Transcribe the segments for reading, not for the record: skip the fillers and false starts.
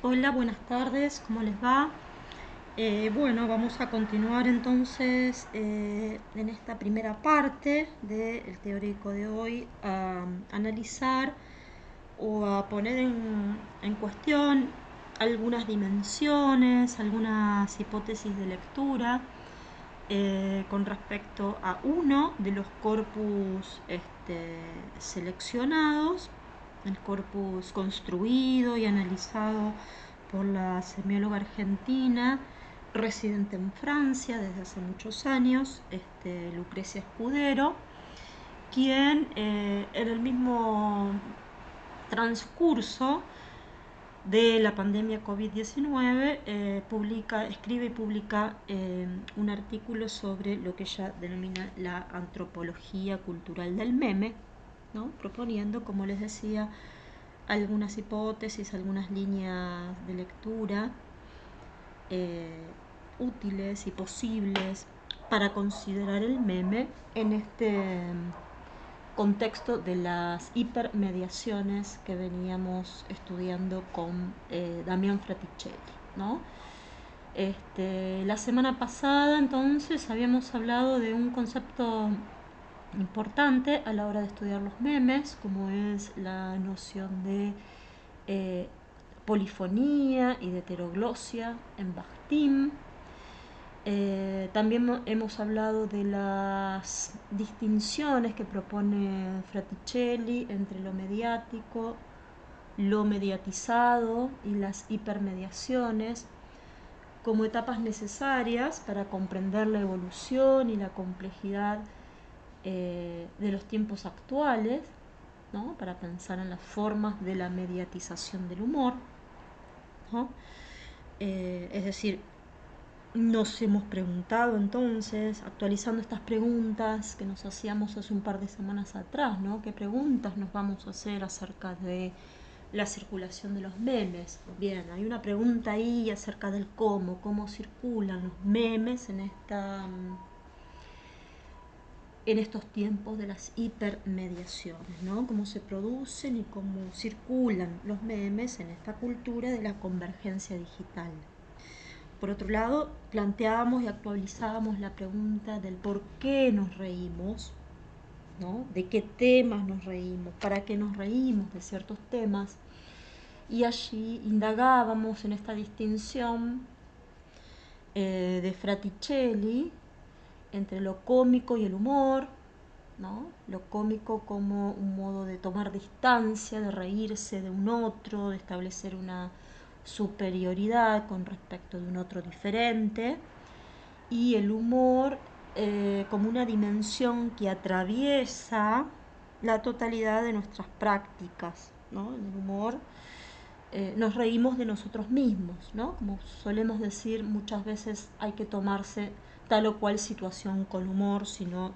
Hola, buenas tardes, ¿cómo les va? Bueno, vamos a continuar entonces en esta primera parte del teórico de hoy a analizar o a poner en cuestión algunas dimensiones, algunas hipótesis de lectura con respecto a uno de los corpus seleccionados, el corpus construido y analizado por la semióloga argentina residente en Francia desde hace muchos años, Lucrecia Escudero, quien en el mismo transcurso de la pandemia COVID-19 escribe y publica un artículo sobre lo que ella denomina la antropología cultural del meme, ¿no? Proponiendo, como les decía, algunas hipótesis, algunas líneas de lectura útiles y posibles para considerar el meme en este contexto de las hipermediaciones que veníamos estudiando con Damián Fraticelli, ¿no? La semana pasada entonces habíamos hablado de un concepto importante a la hora de estudiar los memes, como es la noción de polifonía y de heteroglosia en Bakhtin. También hemos hablado de las distinciones que propone Fraticelli entre lo mediático, lo mediatizado y las hipermediaciones como etapas necesarias para comprender la evolución y la complejidad de los tiempos actuales, ¿no? Para pensar en las formas de la mediatización del humor, ¿no? Es decir, nos hemos preguntado entonces, actualizando estas preguntas que nos hacíamos hace un par de semanas atrás, ¿no? ¿Qué preguntas nos vamos a hacer acerca de la circulación de los memes? Bien, hay una pregunta ahí acerca del cómo circulan los memes en estos tiempos de las hipermediaciones, ¿no? Cómo se producen y cómo circulan los memes en esta cultura de la convergencia digital. Por otro lado, planteábamos y actualizábamos la pregunta del por qué nos reímos, ¿no? De qué temas nos reímos, para qué nos reímos de ciertos temas. Y allí indagábamos en esta distinción de Fraticelli entre lo cómico y el humor, ¿no? Lo cómico como un modo de tomar distancia, de reírse de un otro, de establecer una superioridad con respecto de un otro diferente, y el humor como una dimensión que atraviesa la totalidad de nuestras prácticas, ¿no? En el humor nos reímos de nosotros mismos, ¿no? Como solemos decir, muchas veces hay que tomarse tal o cual situación con humor, sino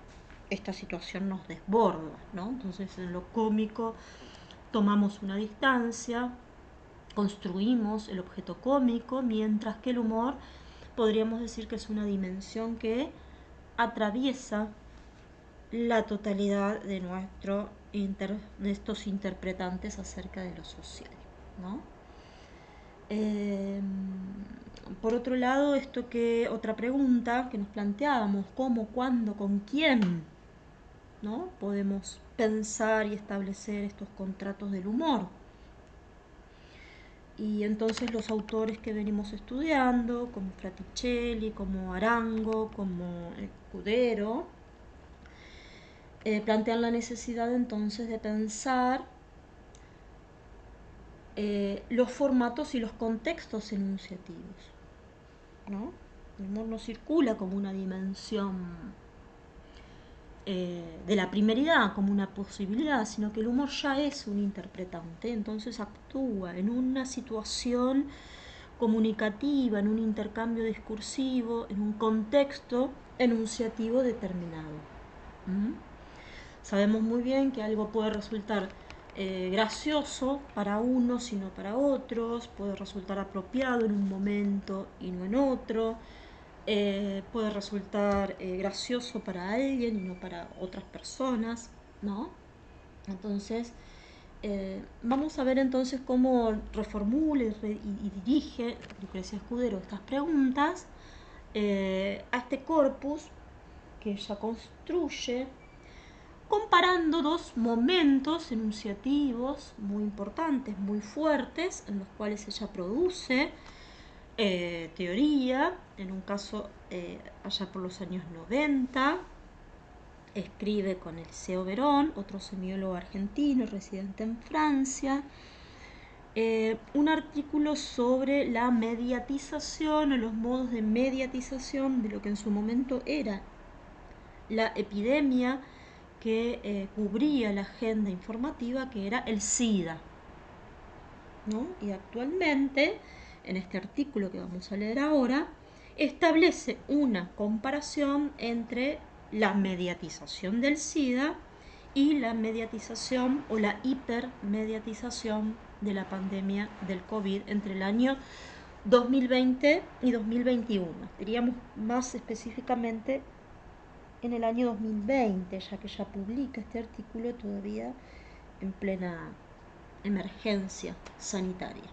esta situación nos desborda, ¿no? Entonces en lo cómico tomamos una distancia, construimos el objeto cómico, mientras que el humor podríamos decir que es una dimensión que atraviesa la totalidad de de estos interpretantes acerca de lo social, ¿no? Por otro lado, otra pregunta que nos planteábamos, ¿cómo, cuándo, con quién, ¿no? Podemos pensar y establecer estos contratos del humor? Y entonces los autores que venimos estudiando, como Fraticelli, como Arango, como Escudero, plantean la necesidad entonces de pensar los formatos y los contextos enunciativos, ¿no? El humor no circula como una dimensión de la primeridad, como una posibilidad, sino que el humor ya es un interpretante, entonces actúa en una situación comunicativa, en un intercambio discursivo, en un contexto enunciativo determinado. ¿Mm? Sabemos muy bien que algo puede resultar gracioso para unos y no para otros, puede resultar apropiado en un momento y no en otro, puede resultar gracioso para alguien y no para otras personas, ¿no? Entonces, Vamos a ver entonces cómo reformula y dirige Lucrecia Escudero estas preguntas a este corpus que ella construye, comparando dos momentos enunciativos muy importantes, muy fuertes, en los cuales ella produce teoría, en un caso allá por los años 90, escribe con Eliseo Verón, otro semiólogo argentino residente en Francia, un artículo sobre la mediatización o los modos de mediatización de lo que en su momento era la epidemia que cubría la agenda informativa, que era el SIDA, ¿no? Y actualmente, en este artículo que vamos a leer ahora, establece una comparación entre la mediatización del SIDA y la mediatización o la hipermediatización de la pandemia del COVID entre el año 2020 y 2021. Diríamos más específicamente en el año 2020, ya que ella publica este artículo todavía en plena emergencia sanitaria.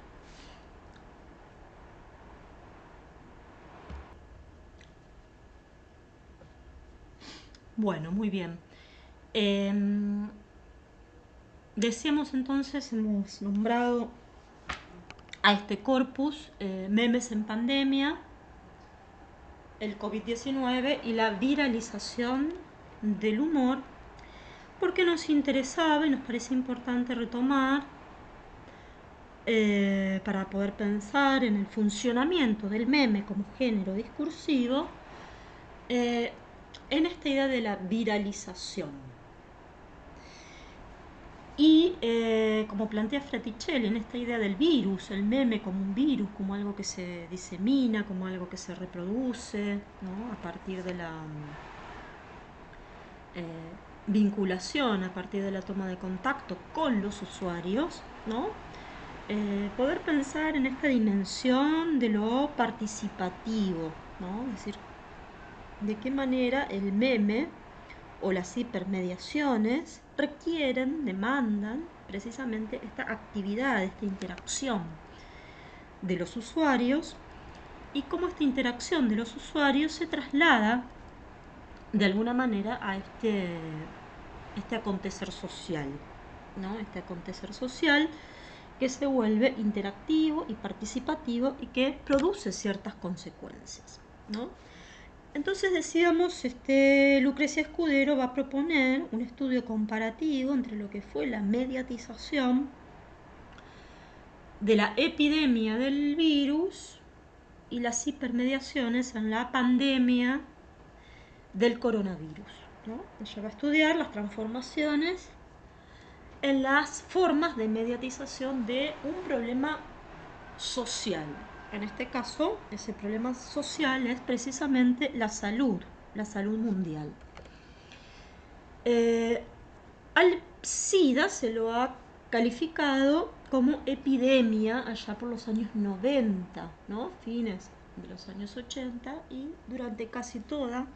Bueno, muy bien. Decíamos entonces, hemos nombrado a este corpus memes en pandemia, el COVID-19 y la viralización del humor, porque nos interesaba y nos parece importante retomar para poder pensar en el funcionamiento del meme como género discursivo, en esta idea de la viralización. Y como plantea Fraticelli, en esta idea del virus, el meme como un virus, como algo que se disemina, como algo que se reproduce, ¿no? A partir de la vinculación, a partir de la toma de contacto con los usuarios, ¿no? Poder pensar en esta dimensión de lo participativo, ¿no? Es decir, de qué manera el meme o las hipermediaciones requieren, demandan precisamente esta actividad, esta interacción de los usuarios, y cómo esta interacción de los usuarios se traslada de alguna manera a este acontecer social, ¿no? Este acontecer social que se vuelve interactivo y participativo y que produce ciertas consecuencias, ¿no? Entonces decíamos, Lucrecia Escudero va a proponer un estudio comparativo entre lo que fue la mediatización de la epidemia del virus y las hipermediaciones en la pandemia del coronavirus, ¿no? Ella va a estudiar las transformaciones en las formas de mediatización de un problema social. En este caso, ese problema social es precisamente la salud mundial. Al SIDA se lo ha calificado como epidemia allá por los años 90, ¿no? Fines de los años 80 y durante casi toda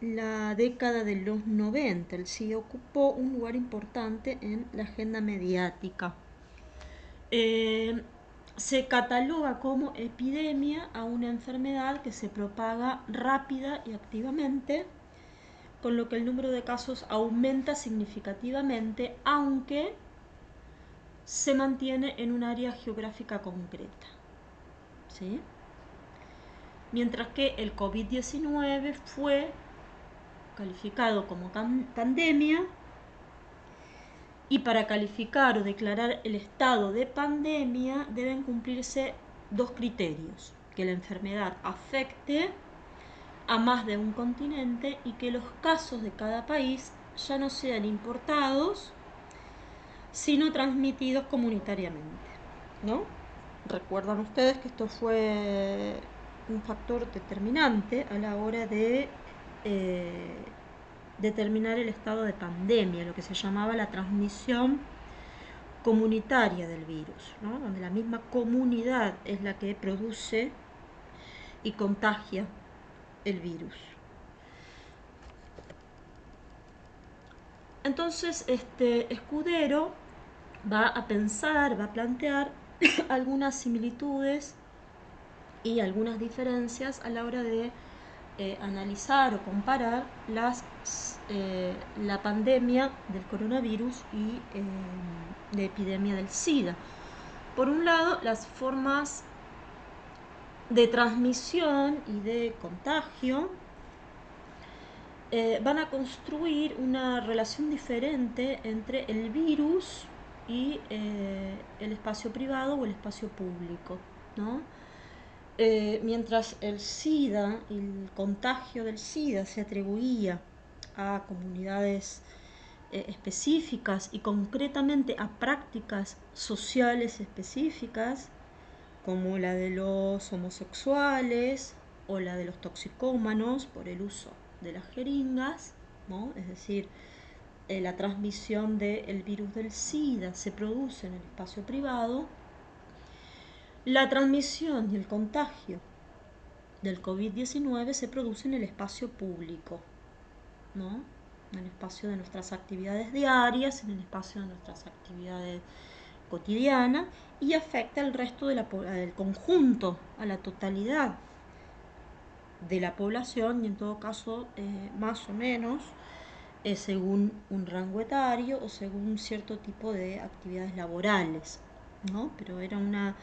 la década de los 90. El SIDA ocupó un lugar importante en la agenda mediática. Se cataloga como epidemia a una enfermedad que se propaga rápida y activamente, con lo que el número de casos aumenta significativamente, aunque se mantiene en un área geográfica concreta, ¿sí? Mientras que el COVID-19 fue calificado como pandemia, y para calificar o declarar el estado de pandemia deben cumplirse dos criterios: que la enfermedad afecte a más de un continente y que los casos de cada país ya no sean importados, sino transmitidos comunitariamente, ¿no? Recuerdan ustedes que esto fue un factor determinante a la hora de determinar el estado de pandemia, lo que se llamaba la transmisión comunitaria del virus, ¿no? Donde la misma comunidad es la que produce y contagia el virus. Entonces, Escudero va a pensar, va a plantear algunas similitudes y algunas diferencias a la hora de analizar o comparar la pandemia del coronavirus y la epidemia del SIDA. Por un lado, las formas de transmisión y de contagio van a construir una relación diferente entre el virus y el espacio privado o el espacio público, ¿no? Mientras el SIDA, el contagio del SIDA se atribuía a comunidades específicas y concretamente a prácticas sociales específicas, como la de los homosexuales o la de los toxicómanos por el uso de las jeringas, ¿no? Es decir, la transmisión del virus del SIDA se produce en el espacio privado. La transmisión y el contagio del COVID-19 se produce en el espacio público, ¿no? En el espacio de nuestras actividades diarias, en el espacio de nuestras actividades cotidianas, y afecta al resto del conjunto, a la totalidad de la población, y en todo caso más o menos según un rango etario o según cierto tipo de actividades laborales, ¿no? Pero era una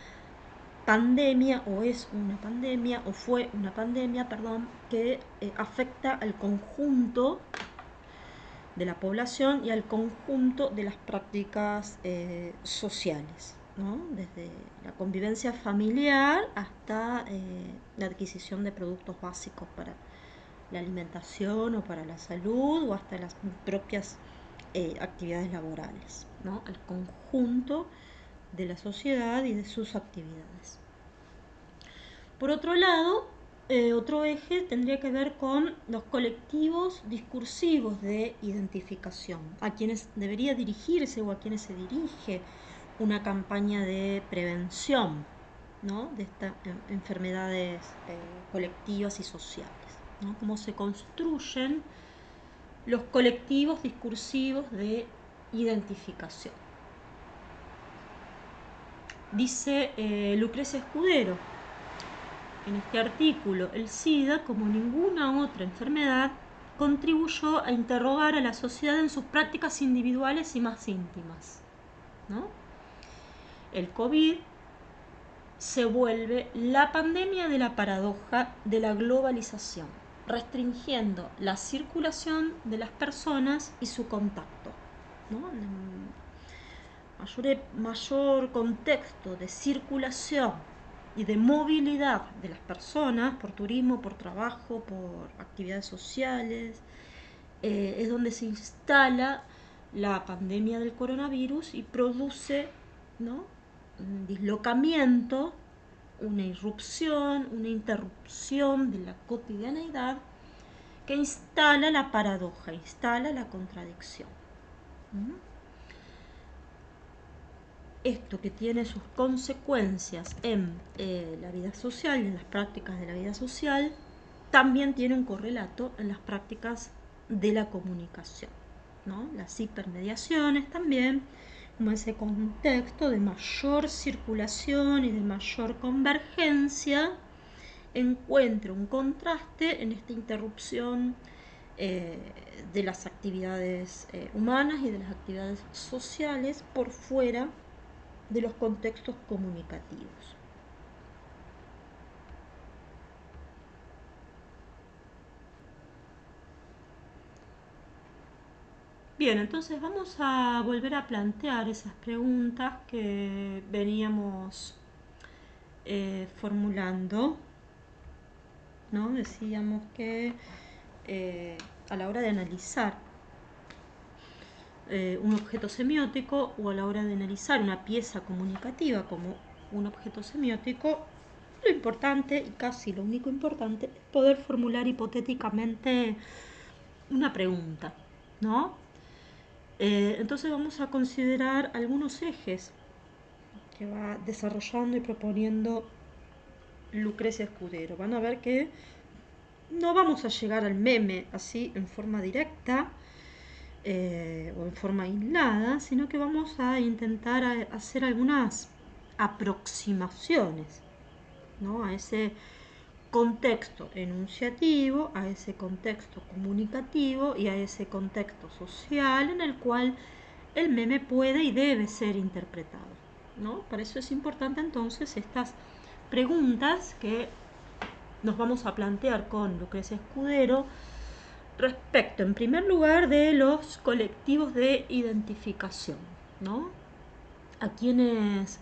pandemia, o es una pandemia, o fue una pandemia, perdón, que afecta al conjunto de la población y al conjunto de las prácticas sociales, ¿no? Desde la convivencia familiar hasta la adquisición de productos básicos para la alimentación o para la salud, o hasta las propias actividades laborales, ¿no? Al conjunto de la sociedad y de sus actividades. Por otro lado, otro eje tendría que ver con los colectivos discursivos de identificación, a quienes debería dirigirse o a quienes se dirige una campaña de prevención, ¿no? De estas enfermedades colectivas y sociales, ¿no? Cómo se construyen los colectivos discursivos de identificación. Dice Lucrecia Escudero en este artículo: el SIDA, como ninguna otra enfermedad, contribuyó a interrogar a la sociedad en sus prácticas individuales y más íntimas, ¿no? El COVID se vuelve la pandemia de la paradoja de la globalización, restringiendo la circulación de las personas y su contacto, ¿no? Mayor contexto de circulación y de movilidad de las personas por turismo, por trabajo, por actividades sociales, es donde se instala la pandemia del coronavirus y produce, ¿no?, un dislocamiento, una irrupción, una interrupción de la cotidianeidad que instala la paradoja, instala la contradicción. Esto que tiene sus consecuencias en la vida social y en las prácticas de la vida social, también tiene un correlato en las prácticas de la comunicación, ¿no? Las hipermediaciones también, como ese contexto de mayor circulación y de mayor convergencia, encuentra un contraste en esta interrupción de las actividades humanas y de las actividades sociales por fuera de los contextos comunicativos. Bien, entonces vamos a volver a plantear esas preguntas que veníamos formulando, ¿no? Decíamos que a la hora de analizar un objeto semiótico, o a la hora de analizar una pieza comunicativa como un objeto semiótico, lo importante, y casi lo único importante, es poder formular hipotéticamente una pregunta, ¿no? Entonces vamos a considerar algunos ejes que va desarrollando y proponiendo Lucrecia Escudero. Van a ver que no vamos a llegar al meme así en forma directa, o en forma aislada, sino que vamos a intentar hacer algunas aproximaciones, ¿no?, a ese contexto enunciativo, a ese contexto comunicativo y a ese contexto social en el cual el meme puede y debe ser interpretado, ¿no? Para eso es importante entonces estas preguntas que nos vamos a plantear con Lucrecia Escudero respecto, en primer lugar, de los colectivos de identificación, ¿no? A quienes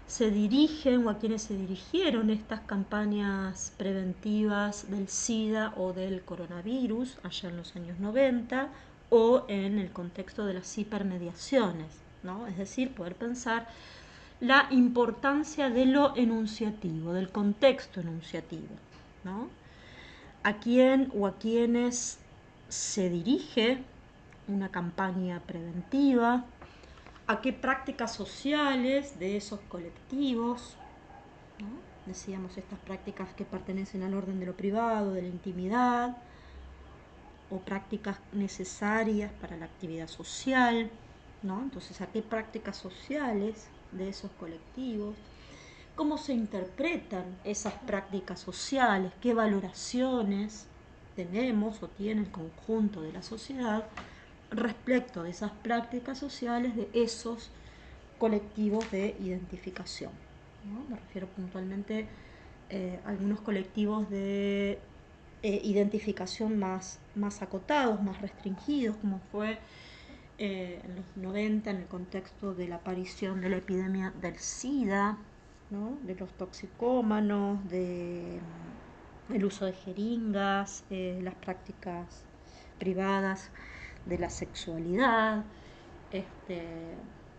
se dirigen o a quienes se dirigieron estas campañas preventivas del SIDA o del coronavirus allá en los años 90 o en el contexto de las hipermediaciones, ¿no? Es decir, poder pensar la importancia de lo enunciativo, del contexto enunciativo, ¿no? A quién o a quienes se dirige una campaña preventiva, a qué prácticas sociales de esos colectivos, ¿no? Decíamos, estas prácticas que pertenecen al orden de lo privado, de la intimidad, o prácticas necesarias para la actividad social, ¿no? Entonces, a qué prácticas sociales de esos colectivos, cómo se interpretan esas prácticas sociales, qué valoraciones tenemos o tiene el conjunto de la sociedad respecto de esas prácticas sociales de esos colectivos de identificación, ¿no? Me refiero puntualmente a algunos colectivos de identificación más acotados, más restringidos, como fue en los 90 en el contexto de la aparición de la epidemia del SIDA, ¿no?, de los toxicómanos, el uso de jeringas, las prácticas privadas de la sexualidad,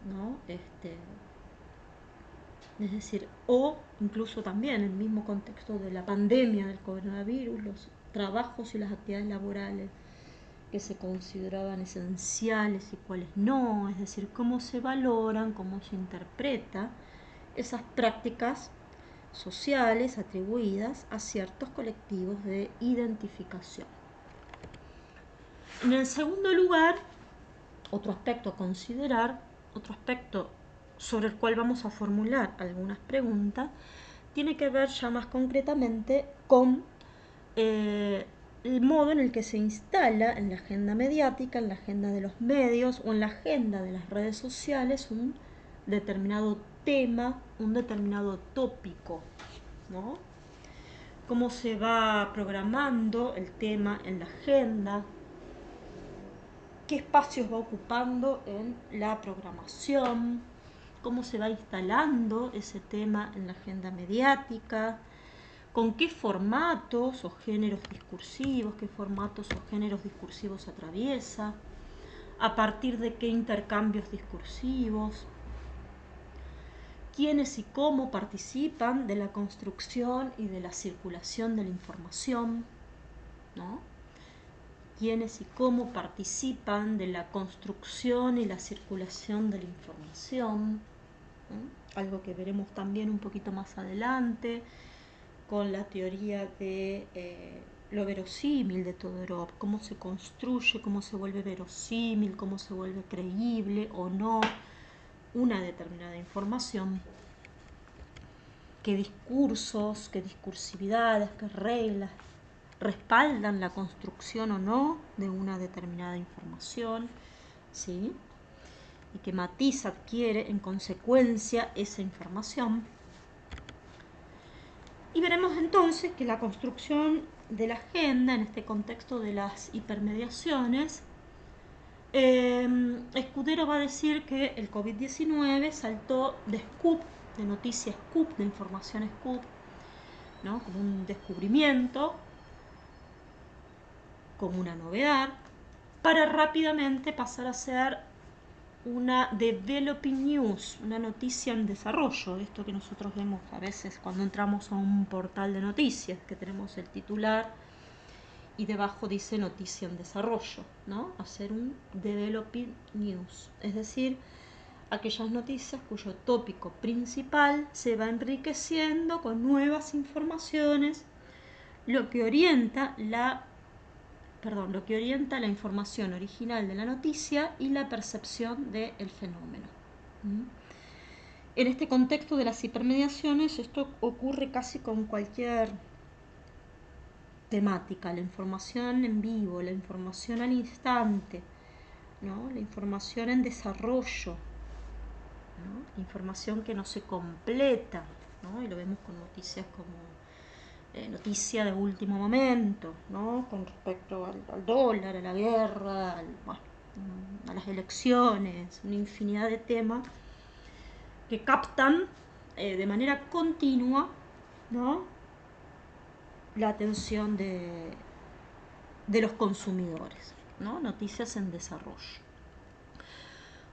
¿no? Es decir, o incluso también en el mismo contexto de la pandemia del coronavirus, los trabajos y las actividades laborales que se consideraban esenciales y cuáles no, es decir, cómo se valoran, cómo se interpreta esas prácticas sociales atribuidas a ciertos colectivos de identificación. En el segundo lugar, otro aspecto a considerar, otro aspecto sobre el cual vamos a formular algunas preguntas, tiene que ver ya más concretamente con el modo en el que se instala en la agenda mediática, en la agenda de los medios o en la agenda de las redes sociales un determinado tema, un determinado tópico, ¿no? Cómo se va programando el tema en la agenda, qué espacios va ocupando en la programación, cómo se va instalando ese tema en la agenda mediática, con qué formatos o géneros discursivos, atraviesa, a partir de qué intercambios discursivos, quiénes y cómo participan de la construcción y de la circulación de la información, ¿no? Quiénes y cómo participan de la construcción y la circulación de la información, ¿no? Algo que veremos también un poquito más adelante con la teoría de lo verosímil de Todorov, cómo se construye, cómo se vuelve verosímil, cómo se vuelve creíble o no una determinada información, qué discursos, qué discursividades, qué reglas respaldan la construcción o no de una determinada información, ¿sí?, y qué matiz adquiere en consecuencia esa información. Y veremos entonces que la construcción de la agenda en este contexto de las hipermediaciones, Escudero va a decir que el COVID-19 saltó de scoop, de noticia scoop, de información scoop, ¿no?, como un descubrimiento, como una novedad, para rápidamente pasar a ser una developing news, una noticia en desarrollo, esto que nosotros vemos a veces cuando entramos a un portal de noticias, que tenemos el titular y debajo dice noticia en desarrollo, ¿no? Hacer un developing news, es decir, aquellas noticias cuyo tópico principal se va enriqueciendo con nuevas informaciones, lo que orienta la lo que orienta la información original de la noticia y la percepción del fenómeno. ¿Mm? En este contexto de las hipermediaciones, esto ocurre casi con cualquier temática, la información en vivo, la información al instante, ¿no? La información en desarrollo, ¿no? Información que no se completa, ¿no? Y lo vemos con noticias como noticia de último momento, ¿no? Con respecto al dólar, a la guerra, a las elecciones, una infinidad de temas que captan de manera continua, ¿no? La atención de los consumidores, ¿no? Noticias en desarrollo.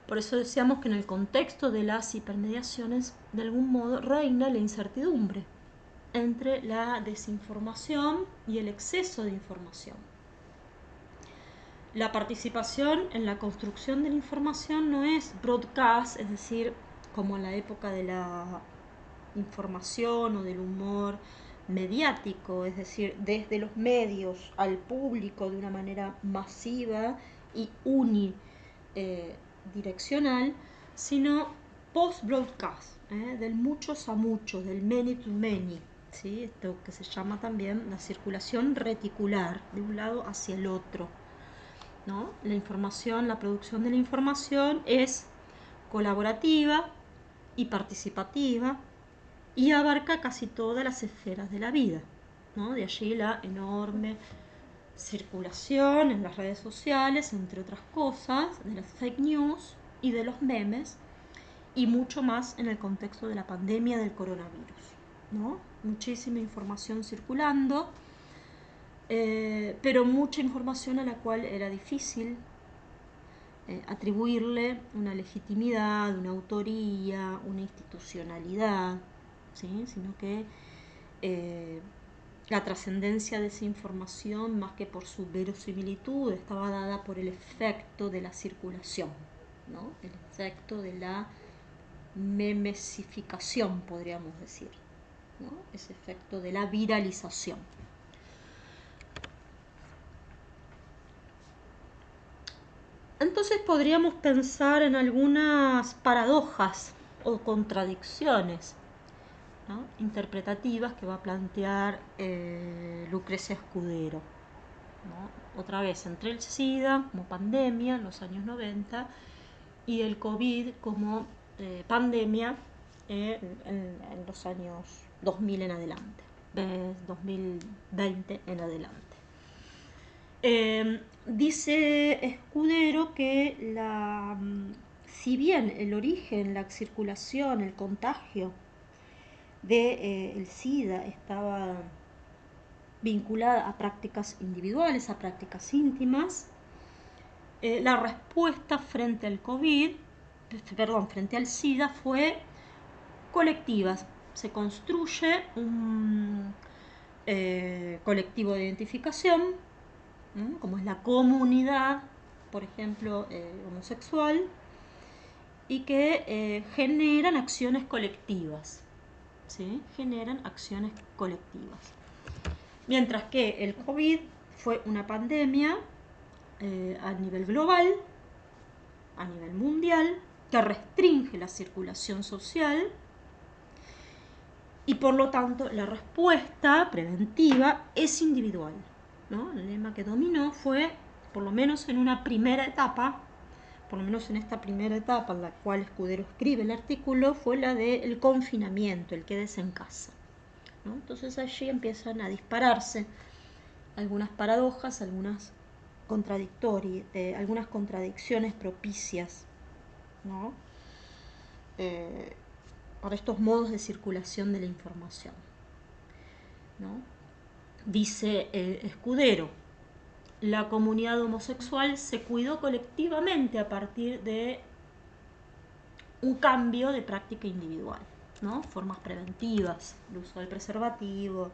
Por eso decíamos que en el contexto de las hipermediaciones, de algún modo, reina la incertidumbre entre la desinformación y el exceso de información. La participación en la construcción de la información no es broadcast, es decir, como en la época de la información o del humor mediático, es decir, desde los medios al público de una manera masiva y unidireccional, sino post-broadcast, del muchos a muchos, del many to many, ¿sí? Esto que se llama también la circulación reticular, de un lado hacia el otro, ¿no? La información, la producción de la información es colaborativa y participativa y abarca casi todas las esferas de la vida, ¿no? De allí la enorme circulación en las redes sociales, entre otras cosas, de las fake news y de los memes, y mucho más en el contexto de la pandemia del coronavirus, ¿no? Muchísima información circulando, pero mucha información a la cual era difícil atribuirle una legitimidad, una autoría, una institucionalidad, ¿sí? Sino que la trascendencia de esa información, más que por su verosimilitud, estaba dada por el efecto de la circulación, ¿no? El efecto de la memesificación, podríamos decir, ¿no? Ese efecto de la viralización. Entonces podríamos pensar en algunas paradojas o contradicciones, ¿no? Interpretativas que va a plantear Lucrecia Escudero, ¿no? Otra vez, entre el SIDA como pandemia en los años 90 y el COVID como pandemia en los años 2000 en adelante, 2020 en adelante. Dice Escudero que si bien el origen, la circulación, el contagio del SIDA estaba vinculada a prácticas individuales, a prácticas íntimas, la respuesta frente al frente al SIDA fue colectiva. Se construye un colectivo de identificación, ¿no? Como es la comunidad, por ejemplo, homosexual, y que generan acciones colectivas, ¿sí? Generan acciones colectivas. Mientras que el COVID fue una pandemia a nivel global, a nivel mundial, que restringe la circulación social y por lo tanto la respuesta preventiva es individual, ¿no? El lema que dominó fue, por lo menos en una primera etapa, por lo menos en esta primera etapa en la cual Escudero escribe el artículo, fue la del confinamiento, el quédese en casa, ¿no? Entonces allí empiezan a dispararse algunas paradojas, algunas contradicciones propicias, ¿no? Para estos modos de circulación de la información, ¿no? Dice Escudero, la comunidad homosexual se cuidó colectivamente a partir de un cambio de práctica individual, ¿no? Formas preventivas, el uso del preservativo,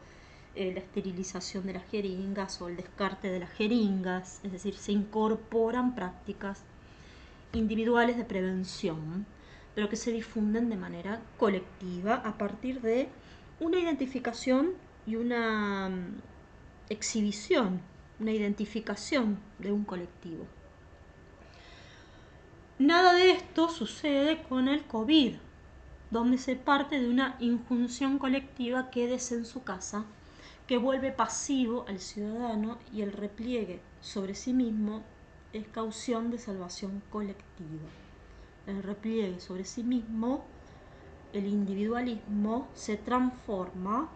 la esterilización de las jeringas o el descarte de las jeringas, es decir, se incorporan prácticas individuales de prevención, pero que se difunden de manera colectiva a partir de una identificación y una exhibición una identificación de un colectivo. Nada de esto sucede con el COVID, donde se parte de una injunción colectiva: quédese en su casa, que vuelve pasivo al ciudadano, y el repliegue sobre sí mismo es caución de salvación colectiva. El repliegue sobre sí mismo, el individualismo, se transforma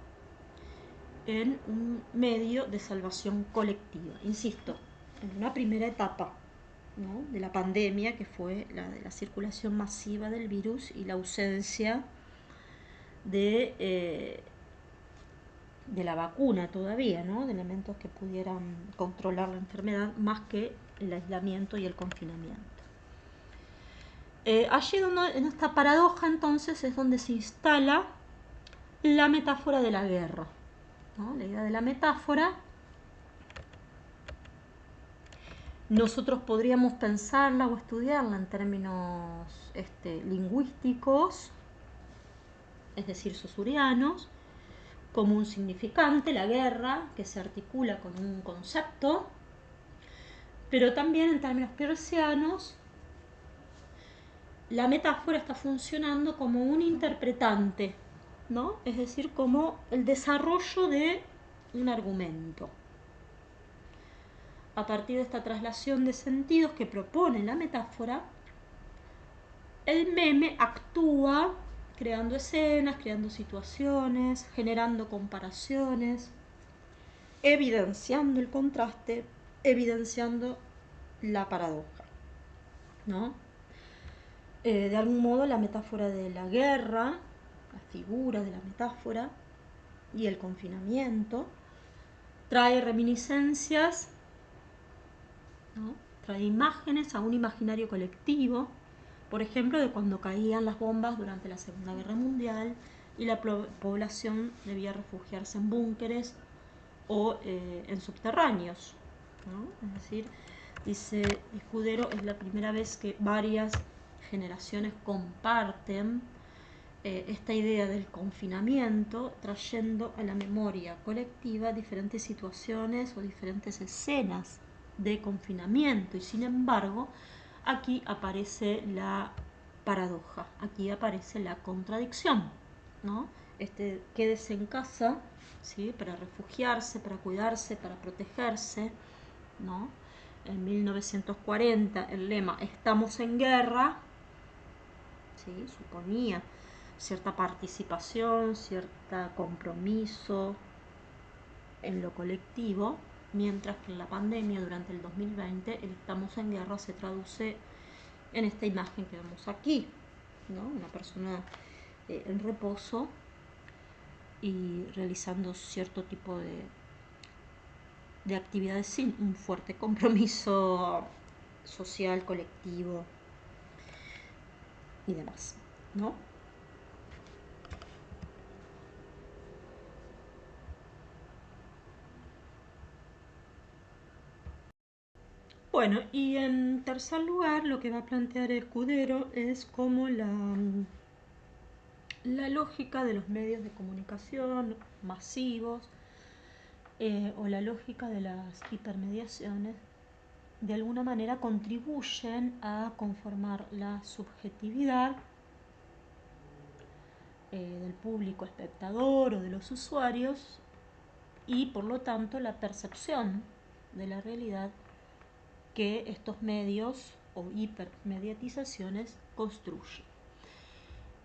en un medio de salvación colectiva. Insisto, en una primera etapa, ¿no?, de la pandemia, que fue la de la circulación masiva del virus y la ausencia de la vacuna todavía, ¿no?, de elementos que pudieran controlar la enfermedad, más que el aislamiento y el confinamiento. Allí en esta paradoja, entonces, es donde se instala la metáfora de la guerra, ¿no? La idea de la metáfora, nosotros podríamos pensarla o estudiarla en términos lingüísticos, es decir, saussurianos, como un significante, la guerra, que se articula con un concepto, pero también en términos peircianos, la metáfora está funcionando como un interpretante, ¿no? Es decir, como el desarrollo de un argumento. A partir de esta traslación de sentidos que propone la metáfora, el meme actúa creando escenas, creando situaciones, generando comparaciones, evidenciando el contraste, evidenciando la paradoja, ¿no? De algún modo, la metáfora de la guerra, la figura de la metáfora y el confinamiento, trae reminiscencias, ¿no?, trae imágenes a un imaginario colectivo, por ejemplo, de cuando caían las bombas durante la Segunda Guerra Mundial y la población debía refugiarse en búnkeres o en subterráneos, ¿no? Es decir, dice Escudero, es la primera vez que varias generaciones comparten esta idea del confinamiento, trayendo a la memoria colectiva diferentes situaciones o diferentes escenas de confinamiento, y sin embargo aquí aparece la paradoja, aquí aparece la contradicción, ¿no? Quédese en casa, ¿sí?, para refugiarse, para cuidarse, para protegerse, ¿no? En 1940 el lema "estamos en guerra", ¿sí?, suponía cierta participación, cierto compromiso en lo colectivo, mientras que en la pandemia, durante el 2020, el "estamos en guerra" se traduce en esta imagen que vemos aquí, ¿no? Una persona en reposo y realizando cierto tipo de actividades sin un fuerte compromiso social, colectivo y demás, ¿no? Bueno, y en tercer lugar, lo que va a plantear Escudero es cómo la lógica de los medios de comunicación masivos o la lógica de las hipermediaciones de alguna manera contribuyen a conformar la subjetividad del público espectador o de los usuarios, y por lo tanto la percepción de la realidad que estos medios o hipermediatizaciones construyen.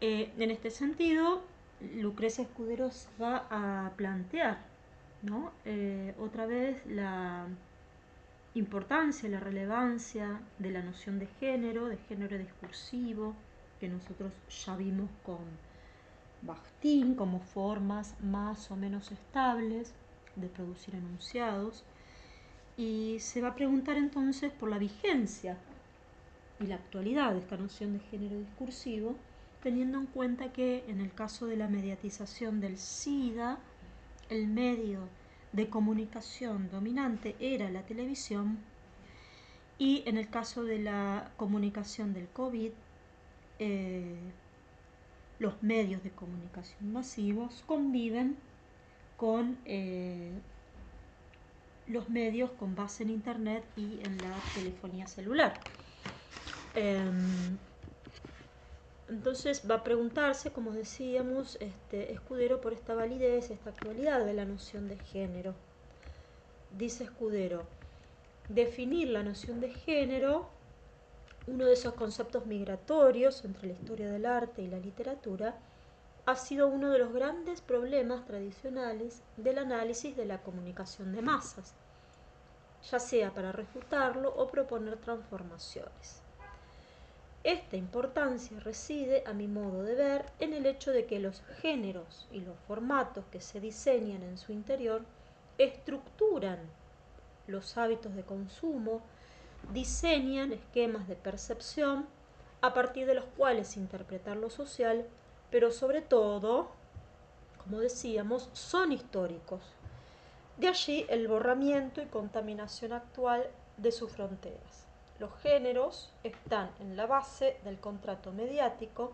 En este sentido, Lucrecia Escudero va a plantear, ¿no?, otra vez la importancia, la relevancia de la noción de género discursivo, que nosotros ya vimos con Bakhtin, como formas más o menos estables de producir enunciados, y se va a preguntar entonces por la vigencia y la actualidad de esta noción de género discursivo, teniendo en cuenta que en el caso de la mediatización del SIDA, el medio de comunicación dominante era la televisión, y en el caso de la comunicación del COVID, los medios de comunicación masivos conviven con los medios con base en Internet y en la telefonía celular. Entonces va a preguntarse, como decíamos, Escudero, por esta validez, esta actualidad de la noción de género. Dice Escudero: definir la noción de género, uno de esos conceptos migratorios entre la historia del arte y la literatura, ha sido uno de los grandes problemas tradicionales del análisis de la comunicación de masas, ya sea para refutarlo o proponer transformaciones. Esta importancia reside, a mi modo de ver, en el hecho de que los géneros y los formatos que se diseñan en su interior estructuran los hábitos de consumo, diseñan esquemas de percepción a partir de los cuales interpretar lo social, pero sobre todo, como decíamos, son históricos. De allí el borramiento y contaminación actual de sus fronteras. Los géneros están en la base del contrato mediático,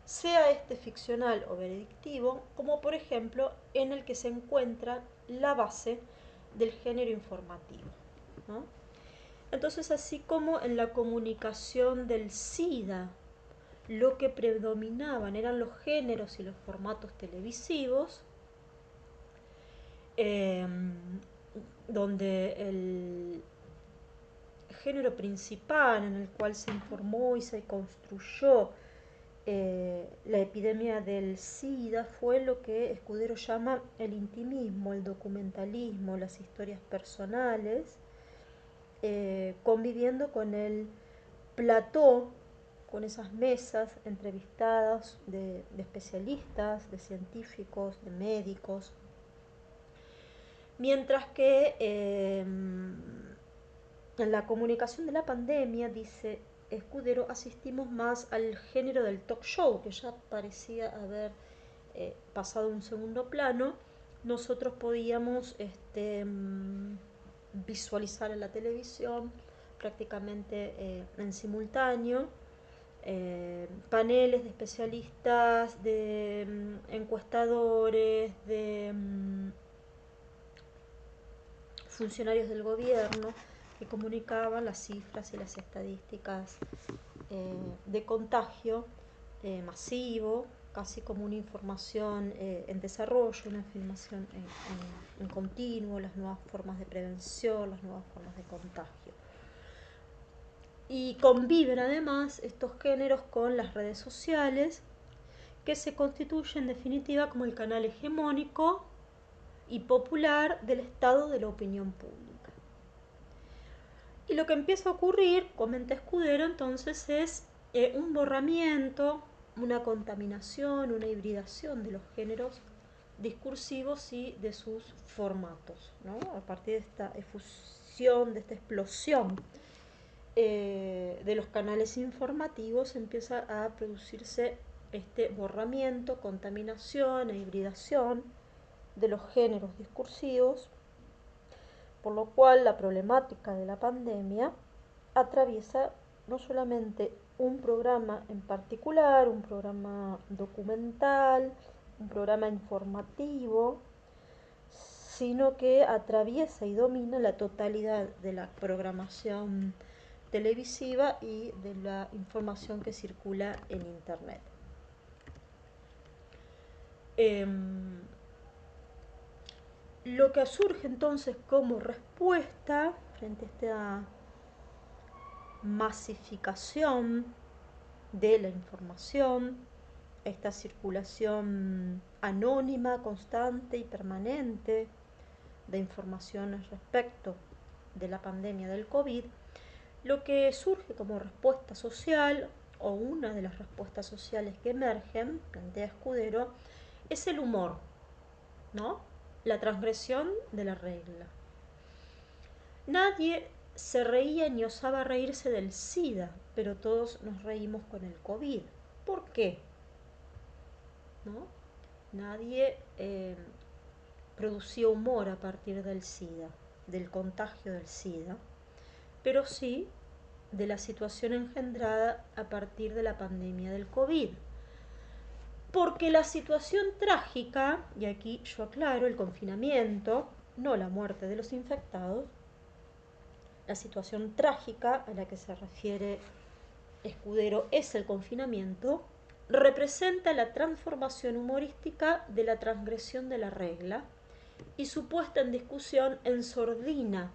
sea este ficcional o veredictivo, como por ejemplo en el que se encuentra la base del género informativo, ¿no? Entonces, así como en la comunicación del SIDA lo que predominaban eran los géneros y los formatos televisivos, donde el género principal en el cual se informó y se construyó la epidemia del SIDA fue lo que Escudero llama el intimismo, el documentalismo, las historias personales, conviviendo con el plató, con esas mesas entrevistadas de especialistas, de científicos, de médicos, mientras que en la comunicación de la pandemia, dice Escudero, asistimos más al género del talk show, que ya parecía haber pasado a un segundo plano. Nosotros podíamos visualizar en la televisión prácticamente en simultáneo paneles de especialistas, de encuestadores, de funcionarios del gobierno que comunicaban las cifras y las estadísticas de contagio masivo, casi como una información en desarrollo, una información en continuo, las nuevas formas de prevención, las nuevas formas de contagio. Y conviven además estos géneros con las redes sociales, que se constituyen en definitiva como el canal hegemónico y popular del estado de la opinión pública. Y lo que empieza a ocurrir, comenta Escudero, entonces es un borramiento, una contaminación, una hibridación de los géneros discursivos y de sus formatos, ¿no? A partir de esta efusión, de esta explosión de los canales informativos, empieza a producirse este borramiento, contaminación e hibridación de los géneros discursivos, por lo cual la problemática de la pandemia atraviesa no solamente un programa en particular, un programa documental, un programa informativo, sino que atraviesa y domina la totalidad de la programación televisiva y de la información que circula en Internet. Lo que surge entonces como respuesta frente a esta masificación de la información, esta circulación anónima, constante y permanente de informaciones respecto de la pandemia del COVID, lo que surge como respuesta social, o una de las respuestas sociales que emergen, plantea Escudero, es el humor, ¿no? La transgresión de la regla. Nadie se reía ni osaba reírse del SIDA, pero todos nos reímos con el COVID. ¿Por qué? ¿No? Nadie producía humor a partir del SIDA, del contagio del SIDA, pero sí de la situación engendrada a partir de la pandemia del COVID. Porque la situación trágica, y aquí yo aclaro, el confinamiento, no la muerte de los infectados, la situación trágica a la que se refiere Escudero es el confinamiento, representa la transformación humorística de la transgresión de la regla y su puesta en discusión ensordina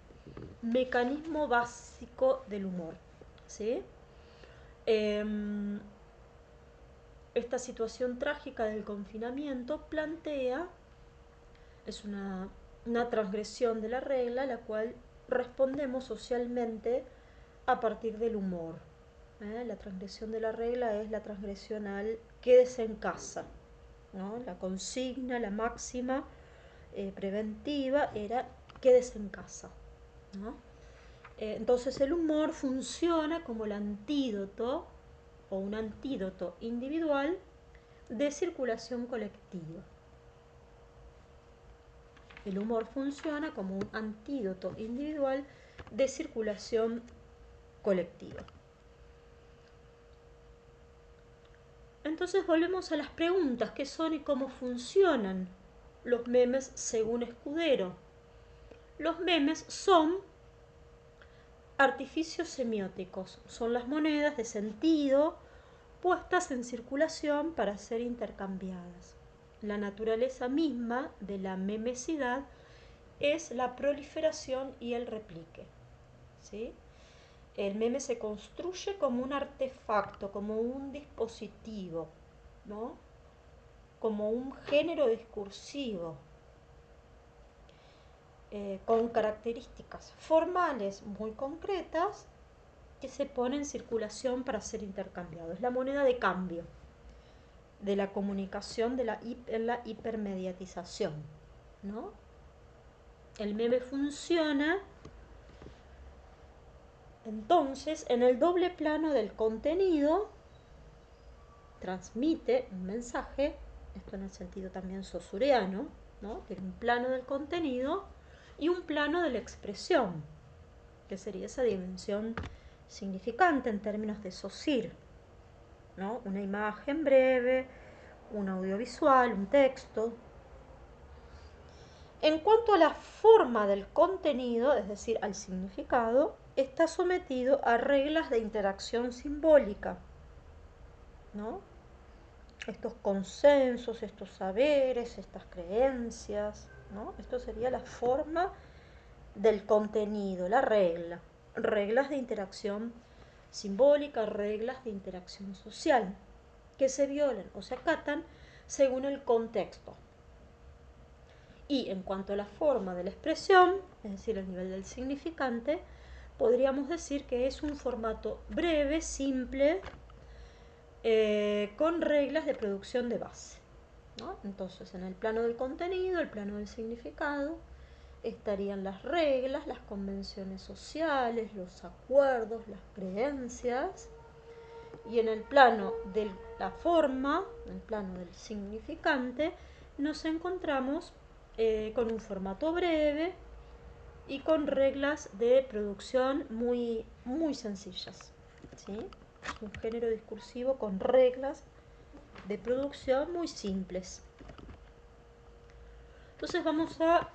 mecanismo básico del humor. ¿Sí? Esta situación trágica del confinamiento plantea, es una transgresión de la regla a la cual respondemos socialmente a partir del humor. La transgresión de la regla es la transgresión al quédese en casa, ¿no? La consigna, la máxima preventiva era quédese en casa, ¿no? Entonces el humor funciona como el antídoto o un antídoto individual de circulación colectiva. El humor funciona como un antídoto individual de circulación colectiva. Entonces volvemos a las preguntas: ¿qué son y cómo funcionan los memes según Escudero? Los memes son artificios semióticos, son las monedas de sentido puestas en circulación para ser intercambiadas. La naturaleza misma de la memecidad es la proliferación y el replique. ¿Sí? El meme se construye como un artefacto, como un dispositivo, ¿no? Como un género discursivo, con características formales muy concretas que se pone en circulación para ser intercambiado. Es la moneda de cambio de la comunicación en la hipermediatización, ¿no? El meme funciona entonces en el doble plano del contenido, transmite un mensaje, esto en el sentido también saussuriano, ¿no? Tiene un plano del contenido y un plano de la expresión, que sería esa dimensión significante en términos de Saussure, ¿no? Una imagen breve, un audiovisual, un texto. En cuanto a la forma del contenido, es decir, al significado, está sometido a reglas de interacción simbólica, ¿no? Estos consensos, estos saberes, estas creencias, ¿no? Esto sería la forma del contenido, la regla. Reglas de interacción simbólica, reglas de interacción social, que se violan o se acatan según el contexto. Y en cuanto a la forma de la expresión, es decir, el nivel del significante, podríamos decir que es un formato breve, simple, con reglas de producción de base, ¿no? Entonces, en el plano del contenido, el plano del significado, estarían las reglas, las convenciones sociales, los acuerdos, las creencias, y en el plano de la forma, en el plano del significante, nos encontramos con un formato breve y con reglas de producción muy, muy sencillas, ¿sí? Es un género discursivo con reglas de producción muy simples. Entonces vamos a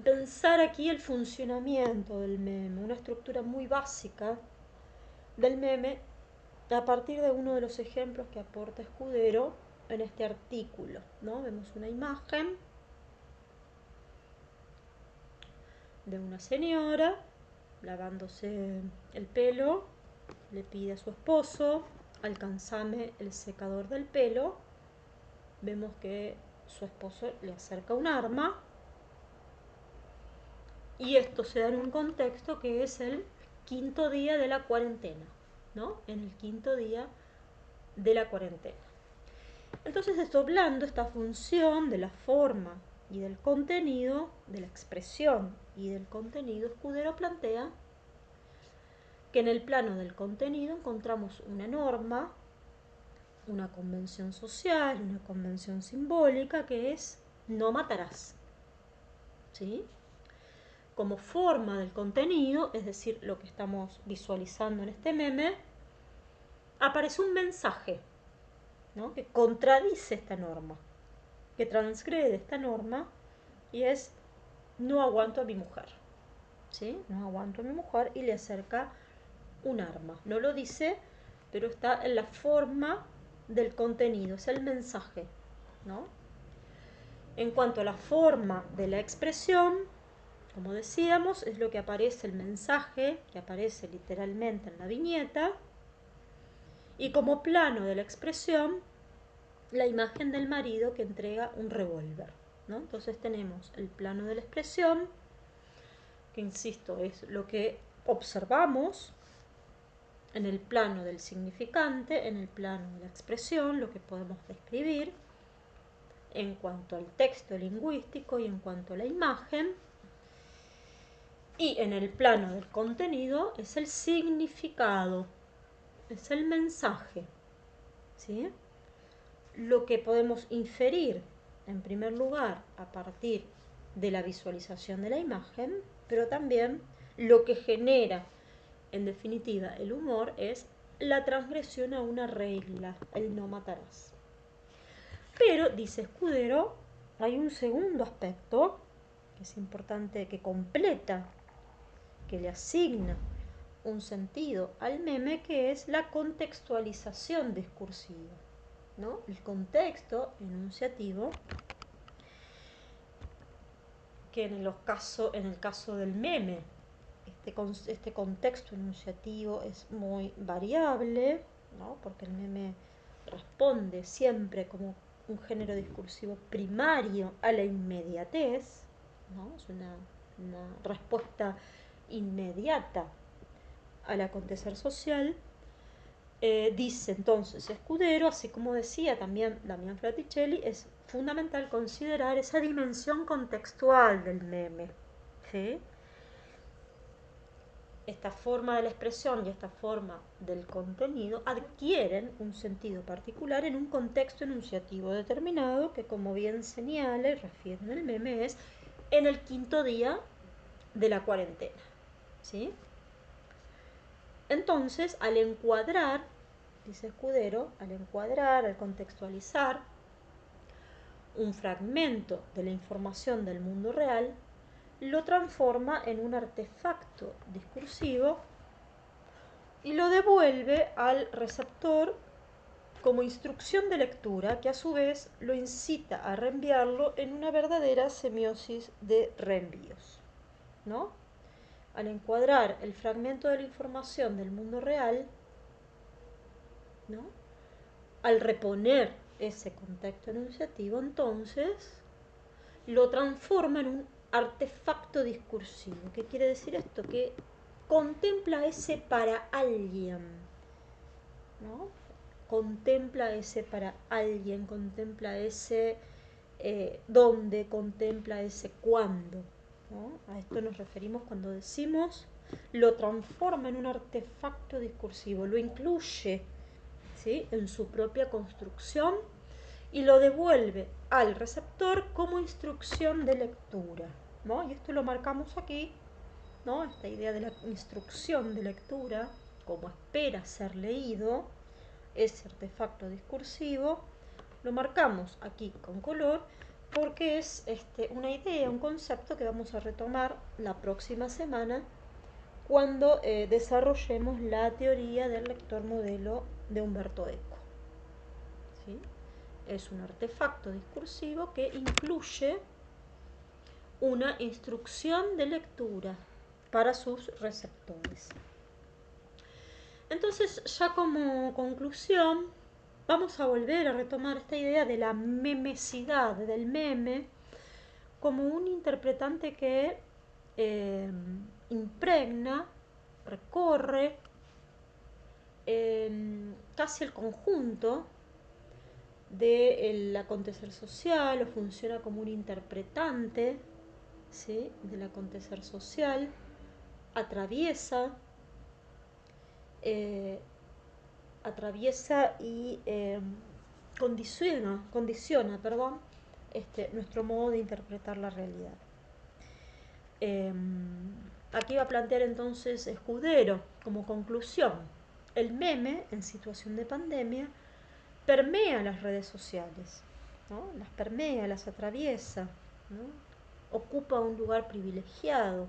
pensar aquí el funcionamiento del meme, una estructura muy básica del meme a partir de uno de los ejemplos que aporta Escudero en este artículo, ¿no? Vemos una imagen de una señora lavándose el pelo, le pide a su esposo: alcanzame el secador del pelo. Vemos que su esposo le acerca un arma, y esto se da en un contexto que es el quinto día de la cuarentena, ¿no? En el quinto día de la cuarentena. Entonces, desdoblando esta función de la forma y del contenido, de la expresión y del contenido, Escudero plantea que en el plano del contenido encontramos una norma, una convención social, una convención simbólica, que es no matarás, ¿sí? Como forma del contenido, es decir, lo que estamos visualizando en este meme, aparece un mensaje, ¿no? Que contradice esta norma, que transgrede esta norma y es no aguanto a mi mujer, ¿sí? No aguanto a mi mujer, y le acerca un arma. No lo dice, pero está en la forma del contenido, es el mensaje, ¿no? En cuanto a la forma de la expresión, como decíamos, es lo que aparece, el mensaje que aparece literalmente en la viñeta, y como plano de la expresión, la imagen del marido que entrega un revólver, ¿no? Entonces tenemos el plano de la expresión, que insisto, es lo que observamos, en el plano del significante, en el plano de la expresión, lo que podemos describir en cuanto al texto lingüístico y en cuanto a la imagen, y en el plano del contenido es el significado, es el mensaje, ¿sí? Lo que podemos inferir, en primer lugar, a partir de la visualización de la imagen, pero también lo que genera, en definitiva, el humor es la transgresión a una regla, el no matarás. Pero, dice Escudero, hay un segundo aspecto que es importante, que completa, que le asigna un sentido al meme, que es la contextualización discursiva, ¿no? El contexto enunciativo, que en el caso del meme, este contexto enunciativo es muy variable, ¿no? Porque el meme responde siempre como un género discursivo primario a la inmediatez, ¿no? Es una respuesta inmediata al acontecer social. Dice entonces Escudero, así como decía también Damián Fraticelli, es fundamental considerar esa dimensión contextual del meme, ¿sí? Esta forma de la expresión y esta forma del contenido adquieren un sentido particular en un contexto enunciativo determinado, que, como bien señala y refiere en el meme, es en el quinto día de la cuarentena, ¿sí? Entonces, al encuadrar, dice Escudero, al contextualizar un fragmento de la información del mundo real, lo transforma en un artefacto discursivo y lo devuelve al receptor como instrucción de lectura, que a su vez lo incita a reenviarlo en una verdadera semiosis de reenvíos, ¿no? Al encuadrar el fragmento de la información del mundo real, ¿no? Al reponer ese contexto enunciativo, entonces lo transforma en un artefacto discursivo. ¿Qué quiere decir esto? Que contempla ese para alguien, ¿no? Contempla ese para alguien, contempla ese dónde, contempla ese cuándo, ¿no? A esto nos referimos cuando decimos lo transforma en un artefacto discursivo, lo incluye, ¿sí?, en su propia construcción, y lo devuelve al receptor como instrucción de lectura, ¿no? Y esto lo marcamos aquí, ¿no? Esta idea de la instrucción de lectura, como espera ser leído, ese artefacto discursivo, lo marcamos aquí con color, porque es una idea, un concepto que vamos a retomar la próxima semana, cuando desarrollemos la teoría del lector modelo de Umberto Eco, ¿sí? Es un artefacto discursivo que incluye una instrucción de lectura para sus receptores. Entonces, ya como conclusión, vamos a volver a retomar esta idea de la memecidad, del meme, como un interpretante que impregna, recorre casi el conjunto del acontecer social, o funciona como un interpretante, ¿sí?, del acontecer social, atraviesa eh, y condiciona, nuestro modo de interpretar la realidad. Aquí va a plantear entonces Escudero como conclusión: el meme en situación de pandemia permea las redes sociales, ¿no? Las permea, las atraviesa, ¿no? ocupa un lugar privilegiado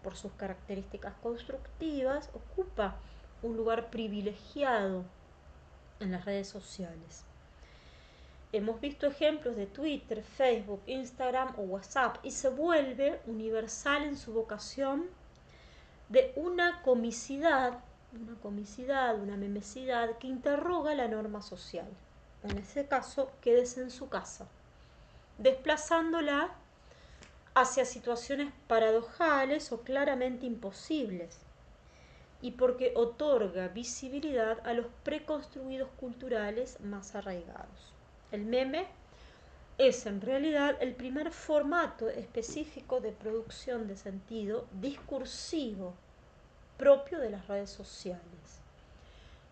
por sus características constructivas, ocupa un lugar privilegiado en las redes sociales. Hemos visto ejemplos de Twitter, Facebook, Instagram o WhatsApp y se vuelve universal en su vocación de una comicidad, una memecidad que interroga la norma social. En ese caso, quédese en su casa, desplazándola hacia situaciones paradojales o claramente imposibles, y porque otorga visibilidad a los preconstruidos culturales más arraigados. El meme es en realidad el primer formato específico de producción de sentido discursivo propio de las redes sociales.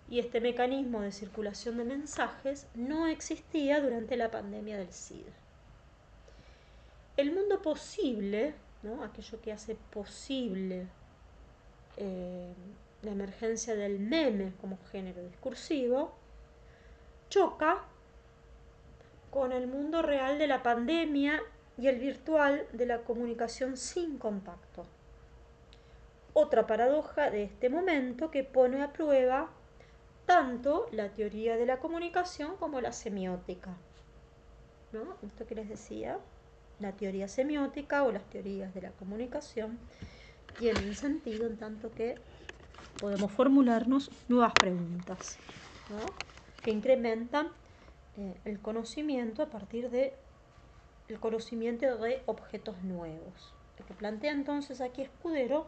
Y este mecanismo de circulación de mensajes no existía durante la pandemia del SIDA. El mundo posible, ¿no? Aquello que hace posible la emergencia del meme como género discursivo, choca con el mundo real de la pandemia y el virtual de la comunicación sin contacto. Otra paradoja de este momento que pone a prueba tanto la teoría de la comunicación como la semiótica, ¿no? Esto que les decía, la teoría semiótica o las teorías de la comunicación tienen sentido en tanto que podemos formularnos nuevas preguntas, ¿no? Que incrementan el conocimiento a partir de el conocimiento de objetos nuevos. Lo que plantea entonces aquí Escudero,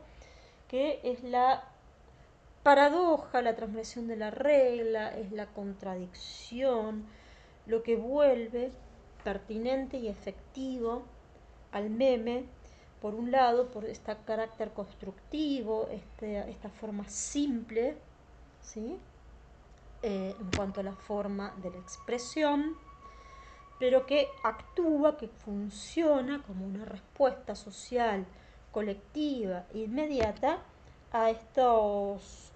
que es la paradoja, la transgresión de la regla, es la contradicción, lo que vuelve pertinente y efectivo al meme, por un lado, por este carácter constructivo, esta forma simple, ¿sí? En cuanto a la forma de la expresión, pero que actúa, que funciona como una respuesta social, colectiva, inmediata a estos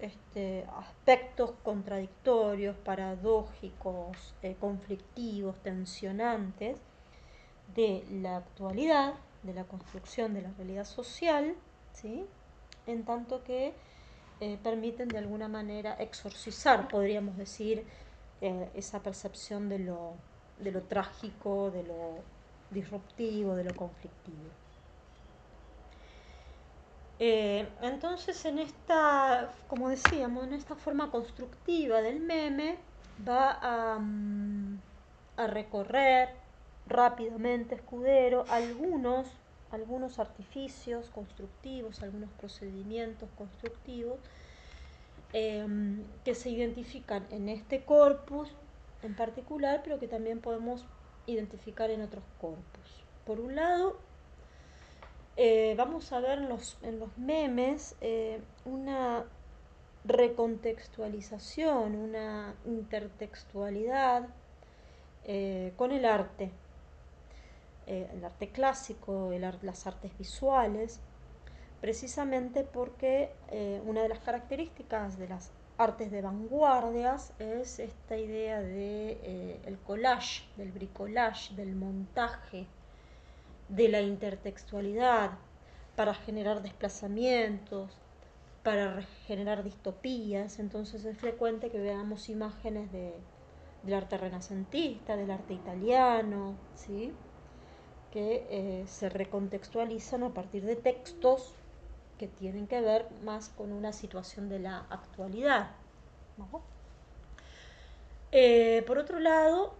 aspectos contradictorios, paradójicos, conflictivos, tensionantes de la actualidad, de la construcción de la realidad social, ¿sí? En tanto que permiten de alguna manera exorcizar, podríamos decir, esa percepción de lo trágico, de lo disruptivo, de lo conflictivo. Entonces, en esta, como decíamos, en esta forma constructiva del meme, va a recorrer rápidamente Escudero algunos artificios constructivos, algunos procedimientos constructivos que se identifican en este corpus en particular, pero que también podemos identificar en otros corpus. Por un lado, vamos a ver en los memes una recontextualización, una intertextualidad con el arte clásico, las artes visuales, precisamente porque una de las características de las artes de vanguardias es esta idea de el collage, del bricolage, del montaje, de la intertextualidad para generar desplazamientos, para generar distopías. Entonces es frecuente que veamos imágenes del arte renacentista, del arte italiano, ¿sí? Que se recontextualizan a partir de textos que tienen que ver más con una situación de la actualidad, ¿no? Por otro lado,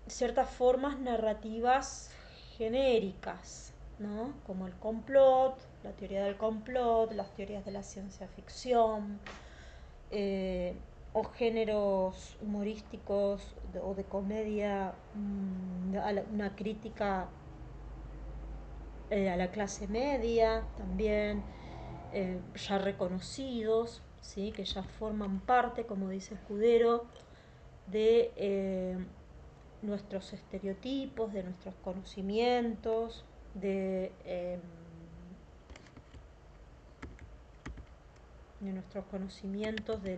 ciertas formas narrativas genéricas, ¿no? Como el complot, la teoría del complot, las teorías de la ciencia ficción, o géneros humorísticos o de comedia, una crítica a la clase media también, ya reconocidos, ¿sí? Que ya forman parte, como dice Escudero, de nuestros estereotipos, de nuestros conocimientos, de nuestros conocimientos de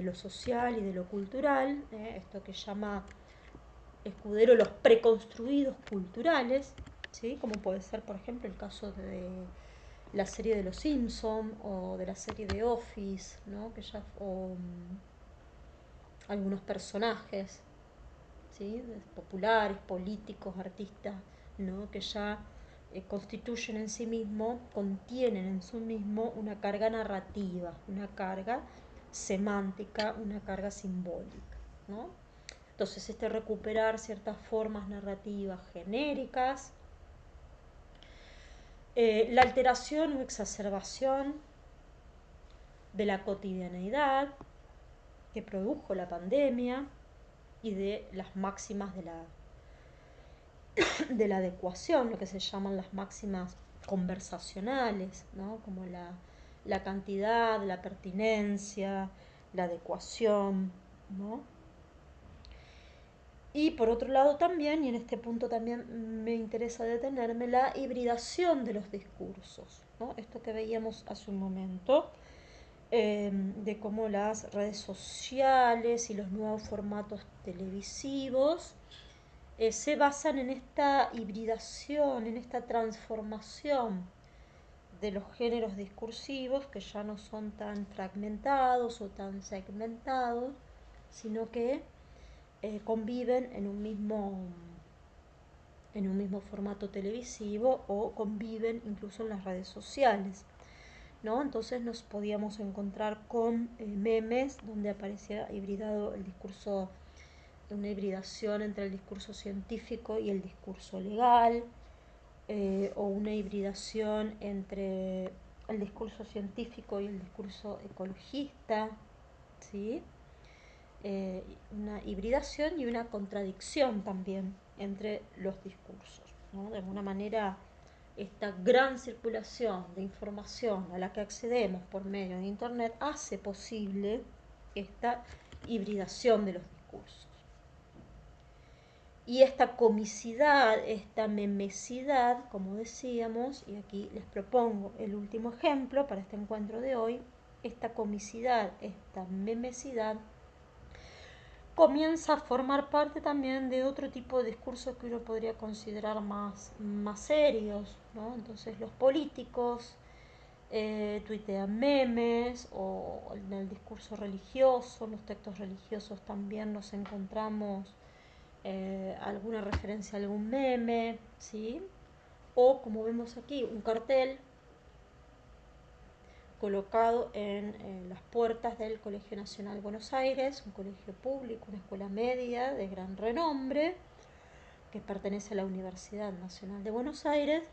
lo social y de lo cultural, esto que llama Escudero los preconstruidos culturales, ¿sí? Como puede ser, por ejemplo, el caso de la serie de Los Simpson o de la serie de Office, ¿no? O algunos personajes, ¿sí? Populares, políticos, artistas, ¿no? Que ya constituyen en sí mismo, contienen en sí mismo una carga narrativa, una carga semántica, una carga simbólica, ¿no? Entonces, recuperar ciertas formas narrativas genéricas, la alteración o exacerbación de la cotidianeidad que produjo la pandemia y de las máximas de la adecuación, lo que se llaman las máximas conversacionales, ¿no? Como la cantidad, la pertinencia, la adecuación, ¿no? Y por otro lado también, y en este punto también me interesa detenerme, la hibridación de los discursos, ¿no? Esto que veíamos hace un momento, de cómo las redes sociales y los nuevos formatos televisivos se basan en esta hibridación, en esta transformación de los géneros discursivos, que ya no son tan fragmentados o tan segmentados, sino que conviven en un mismo formato televisivo o conviven incluso en las redes sociales, ¿no? Entonces nos podíamos encontrar con memes donde aparecía hibridado el discurso, una hibridación entre el discurso científico y el discurso legal, o una hibridación entre el discurso científico y el discurso ecologista, ¿sí? Una hibridación y una contradicción también entre los discursos, ¿no? De alguna manera, esta gran circulación de información a la que accedemos por medio de Internet hace posible esta hibridación de los discursos. Y esta comicidad, esta memecidad, como decíamos, y aquí les propongo el último ejemplo para este encuentro de hoy, esta comicidad, esta memecidad, comienza a formar parte también de otro tipo de discursos que uno podría considerar más serios, ¿no? Entonces los políticos tuitean memes, o en el discurso religioso, en los textos religiosos también nos encontramos alguna referencia a algún meme, ¿sí? O como vemos aquí, un cartel colocado en las puertas del Colegio Nacional Buenos Aires, un colegio público, una escuela media de gran renombre, que pertenece a la Universidad Nacional de Buenos Aires.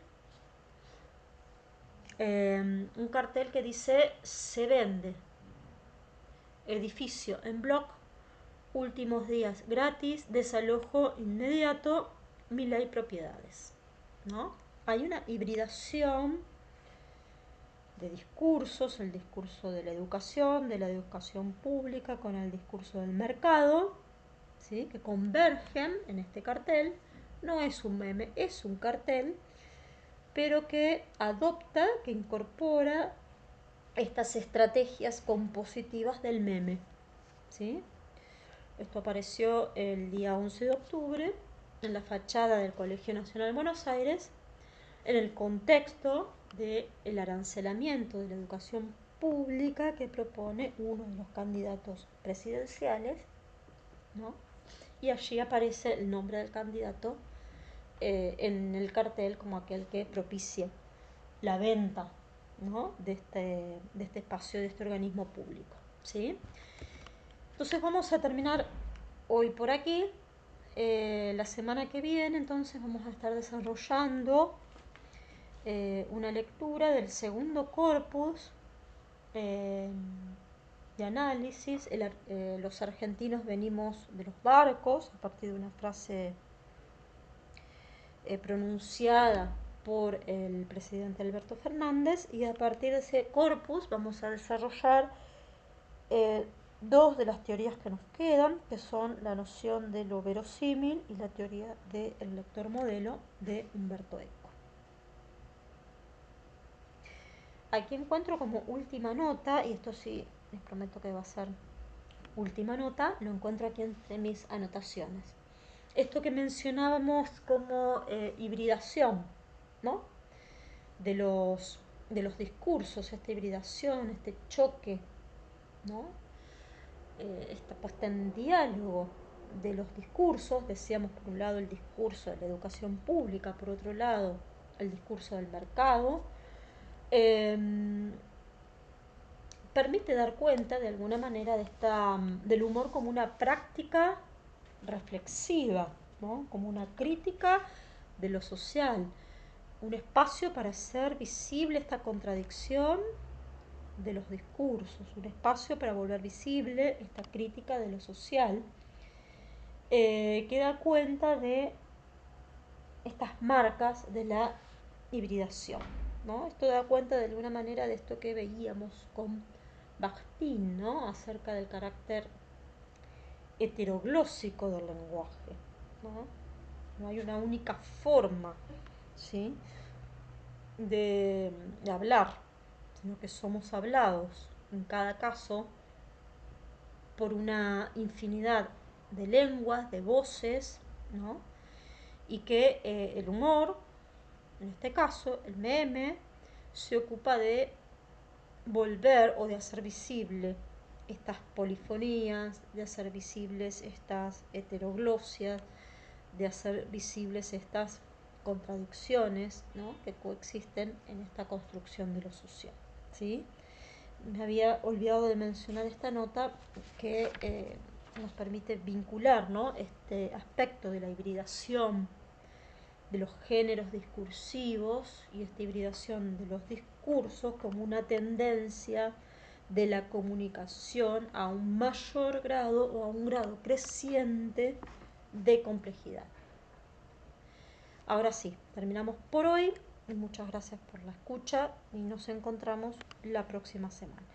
Un cartel que dice: se vende edificio en bloc, últimos días gratis, desalojo inmediato, Milei Propiedades, ¿no? Hay una hibridación de discursos, el discurso de la educación pública con el discurso del mercado, ¿sí? Que convergen en este cartel. No es un meme, es un cartel, pero que adopta, que incorpora estas estrategias compositivas del meme, ¿sí? Esto apareció el día 11 de octubre en la fachada del Colegio Nacional de Buenos Aires, en el contexto del arancelamiento de la educación pública que propone uno de los candidatos presidenciales, ¿no? Y allí aparece el nombre del candidato en el cartel como aquel que propicia la venta, ¿no? de este espacio, de este organismo público, ¿sí? Entonces vamos a terminar hoy por aquí. La semana que viene entonces vamos a estar desarrollando una lectura del segundo corpus de análisis. Los argentinos venimos de los barcos, a partir de una frase pronunciada por el presidente Alberto Fernández, y a partir de ese corpus vamos a desarrollar dos de las teorías que nos quedan, que son la noción de lo verosímil y la teoría del lector modelo de Humberto Eco. Aquí encuentro como última nota, y esto sí les prometo que va a ser última nota, lo encuentro aquí entre mis anotaciones. esto que mencionábamos como hibridación, ¿no? de los, de los discursos, esta hibridación, este choque, ¿no? Esta puesta en diálogo de los discursos, decíamos por un lado el discurso de la educación pública, por otro lado el discurso del mercado, eh, permite dar cuenta de alguna manera del humor como una práctica reflexiva, ¿no? Como una crítica de lo social, un espacio para hacer visible esta contradicción de los discursos, un espacio para volver visible esta crítica de lo social, que da cuenta de estas marcas de la hibridación, ¿no? Esto da cuenta de alguna manera de esto que veíamos con Bakhtin, ¿no? Acerca del carácter heteroglósico del lenguaje, ¿no? No hay una única forma, ¿sí? de hablar, sino que somos hablados en cada caso por una infinidad de lenguas, de voces, ¿no? Y que el humor, en este caso el meme, se ocupa de volver o de hacer visible estas polifonías, de hacer visibles estas heteroglosias, de hacer visibles estas contradicciones, ¿no? que coexisten en esta construcción de lo social, ¿sí? Me había olvidado de mencionar esta nota que nos permite vincular, ¿no? este aspecto de la hibridación de los géneros discursivos y esta hibridación de los discursos como una tendencia de la comunicación a un mayor grado o a un grado creciente de complejidad. Ahora sí, terminamos por hoy y muchas gracias por la escucha y nos encontramos la próxima semana.